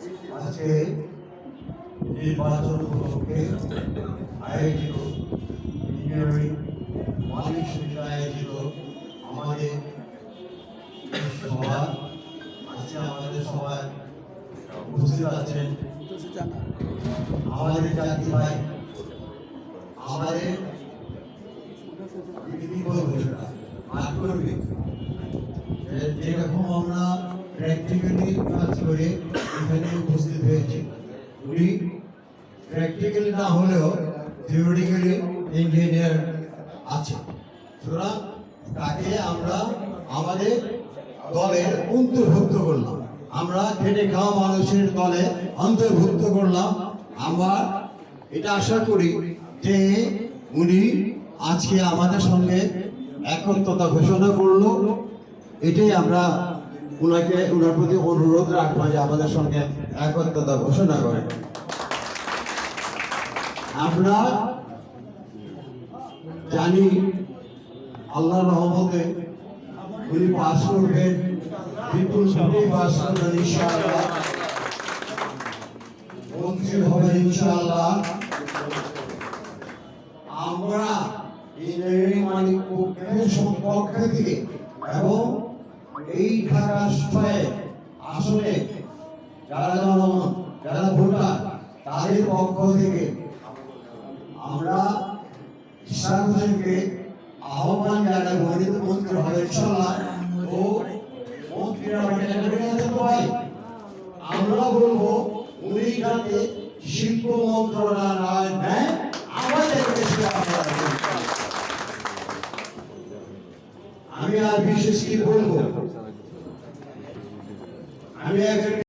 আজকে নির্বাচন উপলক্ষে আয়োজিত ইঞ্জিনিয়ারিং মালিক সমিতি আয়োজিত আমাদের সভা, আজকে আমাদের সভায় উপস্থিত আছেন আমাদের জাতি ভাই, আমাদের যেরকম আমরা প্র্যাকটিক্যালি কাজ করে এখানে উপস্থিত হয়েছি, উনি প্র্যাকটিক্যালি না হলেও থিওরিটিক্যালি ইঞ্জিনিয়ার আছে, সুতরাং তাকে আমরা আমাদের দলে অন্তর্ভুক্ত করলাম, আমরা খেটে খাওয়া মানুষের দলে অন্তর্ভুক্ত করলাম। আমরা এটা আশা করি যে উনি আজকে আমাদের সঙ্গে একত্রতা ঘোষণা করলো, এটাই আমরা ওনার প্রতি অনুরোধ রাখবো যে আমাদের সঙ্গে একত্রতা ঘোষণা করেন। আমরা জানি আল্লাহর রহমতে উনি পাস করবেন, বিপুল ভোটে পাস করবেন ইনশাআল্লাহ, মন্ত্রী হবেন ইনশাআল্লাহ। আমরা ইঞ্জিনিয়ারিং মালিক পক্ষ থেকে এবং এই ঢাকা আসলে যারা জনগণ, যারা ভোটার, তাদের পক্ষ থেকে আমরা ইশরাক হোসেনকে আহ্বান জানাই, মন্ত্রী হবে ইনশাআল্লাহ। ও মন্ত্রীরা আমরা বলবো উনি যাতে শিল্প মন্ত্রণালয় নেয়, আমাদের দেশে আমি আর বিশেষ কি বলবো, আমি